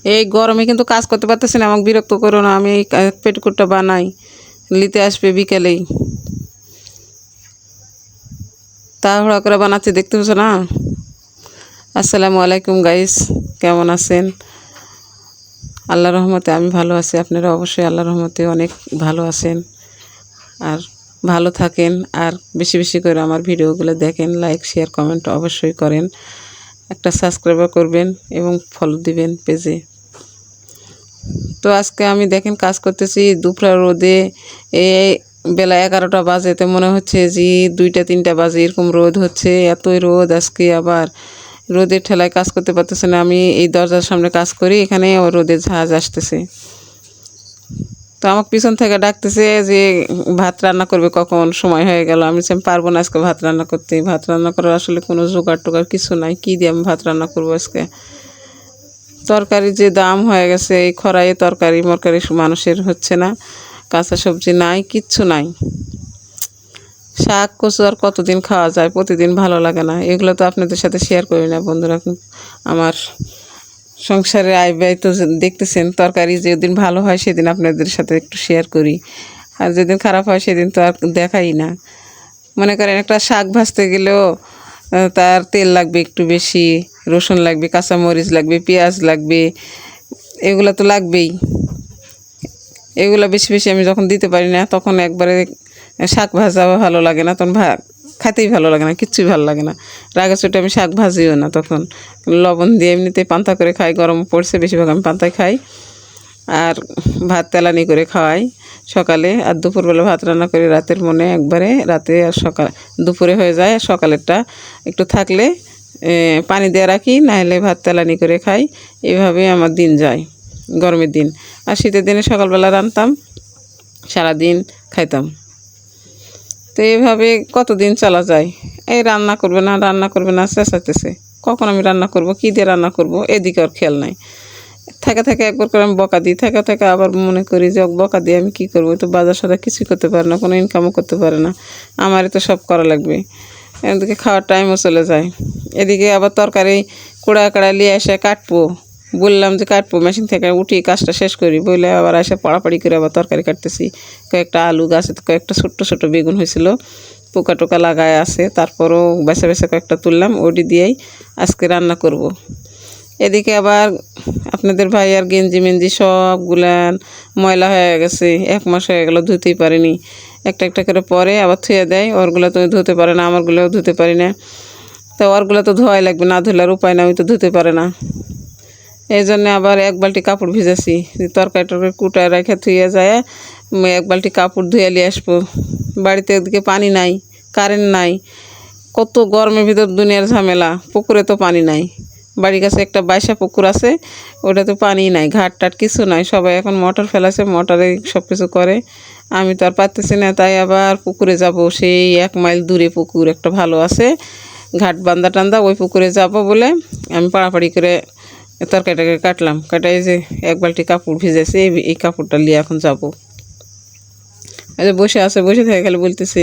এই গরমে কিন্তু কাজ করতে পারতেছি না, আমাকে বিরক্ত করো না। আমি এই পেটিকোটটা বানাই, নিতে আসবে বিকেলেই, তাড়াহুড়া করে বানাচ্ছি, দেখতে পাচ্ছ না। আসসালামু আলাইকুম গাইস, কেমন আছেন? আল্লাহর রহমতে আমি ভালো আছি। আপনারা অবশ্যই আল্লাহর রহমতে অনেক ভালো আছেন আর ভালো থাকেন। আর বেশি বেশি করে আমার ভিডিওগুলো দেখেন, লাইক শেয়ার কমেন্ট অবশ্যই করেন, একটা সাবস্ক্রাইব করবেন এবং ফলো দিবেন পেজে। তো আজকে আমি দেখেন কাজ করতেছি দুপুর রোদে, এই বেলা 11টা বাজেতে মনে হচ্ছে যে 2টা 3টা বাজে, এরকম রোদ হচ্ছে, এতই রোদ আজকে। আবার রোদের ঠেলায় কাজ করতে পারতেছে না। আমি এই দরজার সামনে কাজ করি, এখানে রোদের ঝাঁজ আসতেছে। তো আমাকে পিছন থেকে ডাকতেছে যে ভাত রান্না করবে, কখন সময় হয়ে গেল। আমি পারবো না আজকে ভাত রান্না করতে। ভাত রান্না করার আসলে কোনো জোগাড় টোগাড় কিছু নাই, কী দিয়ে আমি ভাত রান্না করবো আজকে। তরকারি যে দাম হয়ে গেছে, এই খরায় তরকারি মরকারি মানুষের হচ্ছে না, কাঁচা সবজি নাই, কিচ্ছু নাই। শাক কচু আর কতদিন খাওয়া যায়, প্রতিদিন ভালো লাগে না। এগুলো তো আপনাদের সাথে শেয়ার করি না বন্ধুরা। আমার সংসারে আয় ব্যয় তো দেখতেছেন, তরকারি যেদিন ভালো হয় সেদিন আপনাদের সাথে একটু শেয়ার করি, আর যেদিন খারাপ হয় সেদিন তো আর দেখাই না। মনে করেন একটা শাক ভাজতে গেলেও তার তেল লাগবে একটু বেশি, রসুন লাগবে, কাঁচামরিচ লাগবে, পেঁয়াজ লাগবে, এগুলো তো লাগবেই। এগুলো বেশি বেশি আমি যখন দিতে পারি না, তখন একবারে শাক ভাজাও ভালো লাগে না, তখন খাইতেই ভালো লাগে না, কিচ্ছুই ভালো লাগে না। রাগে চোটে আমি শাক ভাজিও না, তখন লবণ দিয়ে এমনিতেই পান্তা করে খাই। গরম পড়ছে, বেশিরভাগ আমি পান্তায় খাই, আর ভাত তেলানি করে খাওয়াই সকালে। আর দুপুরবেলা ভাত রান্না করি রাতের মনে, একবারে রাতে আর সকাল দুপুরে হয়ে যায়। সকালেরটা একটু থাকলে পানি দিয়ে রাখি, নাহলে ভাত তেলানি করে খাই। এভাবে আমার দিন যায় গরমের দিন। আর শীতের দিনে সকালবেলা রান্নতাম, সারাদিন খাইতাম। তো এইভাবে কতদিন চলা যায়। এই রান্না করবে না রান্না করবে না চেঁচাতেছে, কখন আমি রান্না করব, কী দিয়ে রান্না করব, এদিকে আর খেয়াল নাই। থেকে থেকে একবার করে আমি বকা দিই, থেকে থেকে আবার মনে করি যে বকা দিয়ে আমি কী করবো, তো বাজার সাথে কিছুই করতে পারে না, কোনো ইনকামও করতে পারে না, আমারই তো সব করা লাগবে। এদিকে খাওয়ার টাইমও চলে যায়। এদিকে আবার তরকারি কুড়া কাড়া নিয়ে এসে কাটবো, বললাম যে কাটবো, মেশিন থেকে উঠি কাজটা শেষ করি বলে আবার এসে পড়াপড়ি করে আবার তরকারি কাটতেছি। কয়েকটা আলু গাছে, কয়েকটা ছোট্টো ছোটো বেগুন হয়েছিল, পোকা টোকা লাগায় আছে, তারপরও বেছে বেছে কয়েকটা তুললাম, ওটি দিয়েই আজকে রান্না করব। এদিকে আবার আপনাদের ভাই আর গেঞ্জি মেঞ্জি সবগুলান ময়লা হয়ে গেছে, 1 মাস হয়ে গেল, ধুতেই পারিনি। একটা একটা করে পরে আবার ধুয়ে দেয়, ওরগুলো তো ধুতে পারে না, আমারগুলোও ধুতে পারি না। তো ওরগুলো তো ধোয়াই লাগবে, না ধুলে আর উপায় না, আমি তো ধুতে পারে না। এই জন্যে আবার 1 বালতি কাপড় ভিজেছি, তরকারি টরকারি কুটায় রেখে ধুয়ে যায় 1 বালতি কাপড় ধুয়ে নিয়ে আসবো। বাড়িতে এদিকে পানি নাই, কারেন্ট নাই, কত গরমের ভিতর দুনিয়ার ঝামেলা। পুকুরে তো পানি নাই, বাড়ির কাছে একটা বাইসা পুকুর আছে, ওটাতে পানি নাই, ঘাট টাট কিছু নাই। সবাই এখন মোটর ফেলাছে, মোটরে সব কিছু করে। আমি তো আর পারতেছি না, তাই আবার পুকুরে যাব। সেই 1 মাইল দূরে পুকুর একটা ভালো আছে, ঘাট বান্দা টান্দা, ওই পুকুরে যাব বলে আমি পাড়াপাড়ি করে তরকারিটাকে কাটলাম। কাটাই যে 1 বালতি কাপড় ভিজেছে, এই কাপড়টা নিয়ে এখন যাব। এই যে বসে আছে, বসে থেকে খালি বলতেছে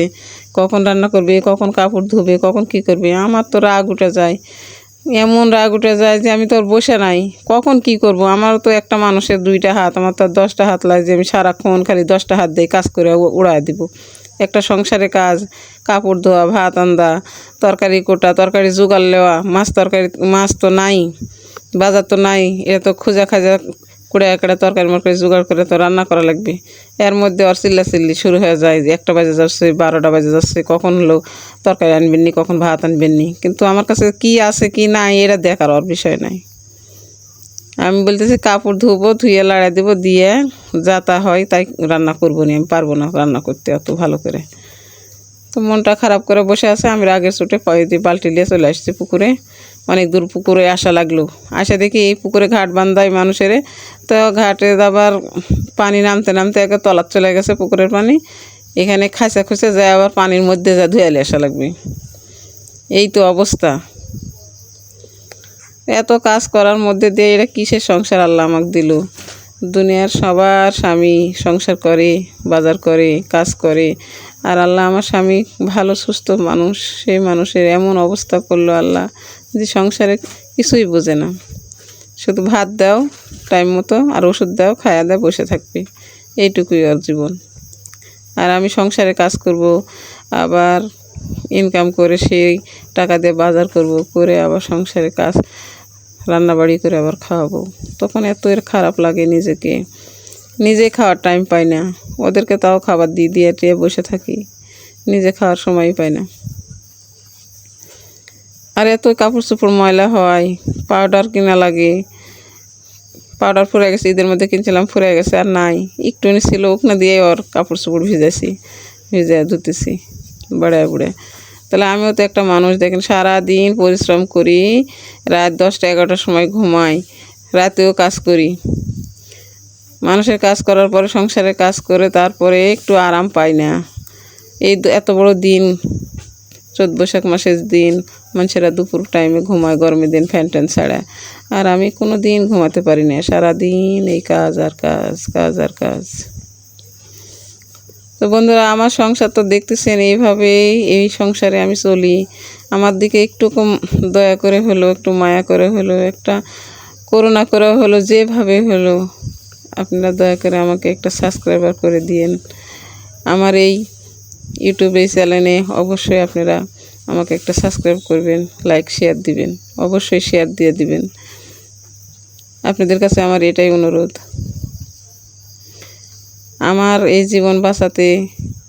কখন রান্না করবে, কখন কাপড় ধুবে, কখন কি করবে। আমার তো রাগ উঠে যায়, এমন রাগ উঠে যায় যে আমি তো আর বসে নাই, কখন কি করব। আমারও তো একটা মানুষের 2টা হাত, আমার তো আর 10টা হাত লাগে যে আমি সারাক্ষণ খালি 10টা হাত দিয়ে কাজ করে উড়ায় দিব। একটা সংসারে কাজ, কাপড় ধোয়া, ভাত আন্দা, তরকারি কোটা, তরকারি জোগাড় নেওয়া, মাছ তো নাই, বাজার তো নাই, এটা তো খোঁজা খাজা কুড়ে একটা তরকারি মরকারি জোগাড় করে তো রান্না করা লাগবে। এর মধ্যে আর চিল্লাচিল্লি শুরু হয়ে যায়, যে 1টা বাজে যাচ্ছে, 12টা বাজে যাচ্ছে, কখন হলো তরকারি আনবেননি, কখন ভাত আনবেননি। কিন্তু আমার কাছে কি আছে কি নাই এটা দেখার আর বিষয় নাই। আমি বলতেছি কাপড় ধুবো, ধুয়ে লাড়া দেবো, দিয়ে যা তা হয় তাই রান্না করবো নি, আমি পারবো না রান্না করতে অত ভালো করে। তো মনটা খারাপ করে বসে আছে। আমি রাগের চোটে দিয়ে বালতি নিয়ে চলে আসছি পুকুরে। অনেক দূর পুকুরে আসা লাগলো, আসা দেখি এই পুকুরে ঘাট বান্ধায় মানুষের। তো ঘাটে আবার পানি নামতে নামতে একে তলার চলে গেছে পুকুরের পানি, এখানে খাঁচা খুঁচে যায়, আবার পানির মধ্যে যা ধুয়ে আসা লাগবে। এই তো অবস্থা। এত কাজ করার মধ্যে দিয়ে এটা কিসের সংসার আল্লাহ আমাকে দিল। দুনিয়ার সবার স্বামী সংসার করে, বাজার করে, কাজ করে, আর আল্লাহ আমার স্বামী ভালো সুস্থ মানুষ, সেই মানুষের এমন অবস্থা করলো আল্লাহ যে সংসারে কিছুই বোঝে না। শুধু ভাত দাও, টাইম মতো, আর ওষুধ দাও, খায়া দেয়, বসে থাকবে। এইটুকুই ওর জীবন। আর আমি সংসারে কাজ করব, আবার ইনকাম করে সেই টাকা দিয়ে বাজার করব, করে আবার সংসারে কাজ রান্নাবাড়ি করে আবার খাওয়াবো। তখন এত এর খারাপ লাগে নিজেকে, নিজে খাওয়ার টাইম পাই না। ওদেরকে তাও খাবার দিয়ে টিয়ে বসে থাকি, নিজে খাওয়ার সময়ই পাই না। আর এত কাপড় চোপড় ময়লা হয়, পাউডার কিনা লাগে। পাউডার ফুরে গেছে, ঈদের মধ্যে কিনছিলাম, ফুরে গেছে, আর নাই। একটু ছিল, ওখানে দিয়ে ওর কাপড় চোপড় ভিজাইছি, ভিজে ধুতেছি বেড়ায় বুড়ে। তাহলে আমিও তো একটা মানুষ, দেখেন সারাদিন পরিশ্রম করি, রাত 10টা 11টার সময় ঘুমাই, রাতেও কাজ করি। মানুষের কাজ করার পরে, সংসারে কাজ করে তারপরে একটু আরাম পাই না। এই এত বড় দিন, চৈত বৈশাখ মাসের দিন, মানুষেরা দুপুর টাইমে ঘুমায়, গরমের দিন ফ্যান ট্যান ছাড়া। আর আমি কোনো দিন ঘুমাতে পারি না, সারাদিন এই কাজ আর কাজ, কাজ আর কাজ। তো বন্ধুরা, আমার সংসার তো দেখতেছেন, এইভাবেই এই সংসারে আমি চলি। আমার দিকে একটু দয়া করে হলো, একটু মায়া করে হলো, একটা করুণা করে হলো, যেভাবে হলো আপনারা দয়া করে আমাকে একটা সাবস্ক্রাইবার করে দিয়েন। আমার এই ইউটিউবে চ্যানেলে অবশ্যই আপনারা আমাকে একটা সাবস্ক্রাইব করবেন, লাইক শেয়ার দিবেন, অবশ্যই শেয়ার দিয়ে দিবেন। আপনাদের কাছে আমার এটাই অনুরোধ। আমার এই জীবন বাঁচাতে,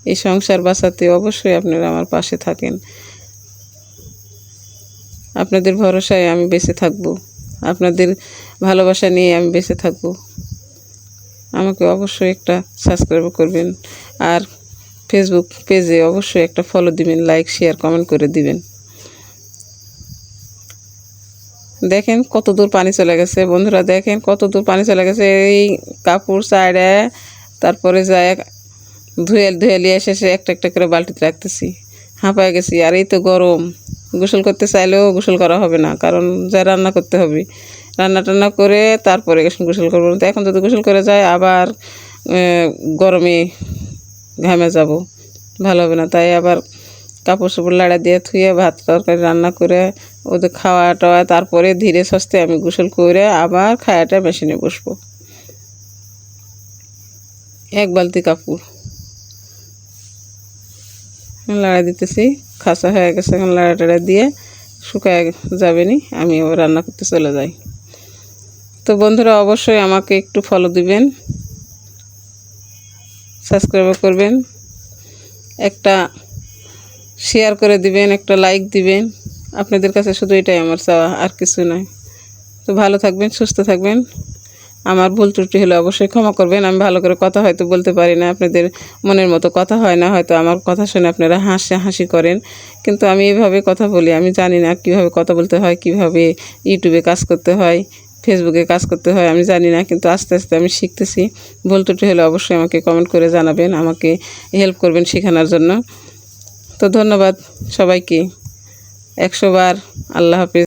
এই সংসার বাঁচাতে অবশ্যই আপনারা আমার পাশে থাকেন। আপনাদের ভরসায় আমি বেঁচে থাকব, আপনাদের ভালোবাসা নিয়ে আমি বেঁচে থাকব। আমাকে অবশ্যই একটা সাবস্ক্রাইব করবেন, আর ফেসবুক পেজে অবশ্যই একটা ফলো দিবেন, লাইক শেয়ার কমেন্ট করে দিবেন। দেখেন কত দূর পানি চলে গেছে বন্ধুরা, দেখেন কত দূর পানি চলে গেছে। এই কাপড় চাইড়ে তারপরে যায় ধুয়ে নিয়ে এসে একটা একটা করে বালতিতে রাখতেছি, হাঁপায় গেছি। আর এই তো গরম, গোসল করতে চাইলেও গোসল করা হবে না, কারণ যা রান্না করতে হবে, রান্না টান্না করে তারপরে গোসল করবো। তো এখন যদি গোসল করে যায়, আবার গরমে ঘামে যাব, ভালো হবে না। তাই আবার কাপড় চোপড় লাড়া দিয়ে ধুয়ে ভাত তরকারি রান্না করে ওদের খাওয়া টাওয়া, তারপরে ধীরে সুস্থে আমি গোসল করে আবার খাওয়াটা মেশিনে বসবো। এক বালতি কাপড় লাড়া দিতেছি, খাসা হয়ে গেছে, এখন লাড়া টাড়া দিয়ে শুকায় যাবেনি, আমি আবার রান্না করতে চলে যাই। তো বন্ধুরা, অবশ্যই আমাকে একটু ফলো দিবেন, সাবস্ক্রাইব করবেন, একটা শেয়ার করে দিবেন, একটা লাইক দিবেন। আপনাদের কাছে শুধু এটাই আমার চাওয়া, আর কিছু নয়। তো ভালো থাকবেন, সুস্থ থাকবেন। আমার ভুল ত্রুটি হলে অবশ্যই ক্ষমা করবেন। আমি ভালো করে কথা হয়তো বলতে পারি না, আপনাদের মনের মতো কথা হয় না, হয়তো আমার কথা শুনে আপনারা হাসি করেন, কিন্তু আমি এইভাবে কথা বলি। আমি জানি না কীভাবে কথা বলতে হয়, কীভাবে ইউটিউবে কাজ করতে হয়, ফেসবুকে কাজ করতে হয়, আমি জানি না, কিন্তু আস্তে আস্তে আমি শিখতেছি। ভুল ত্রুটি হলে অবশ্যই আমাকে কমেন্ট করে জানাবেন, আমাকে হেল্প করবেন শেখানোর জন্য। তো ধন্যবাদ সবাইকে 100 বার। আল্লাহ হাফেজ।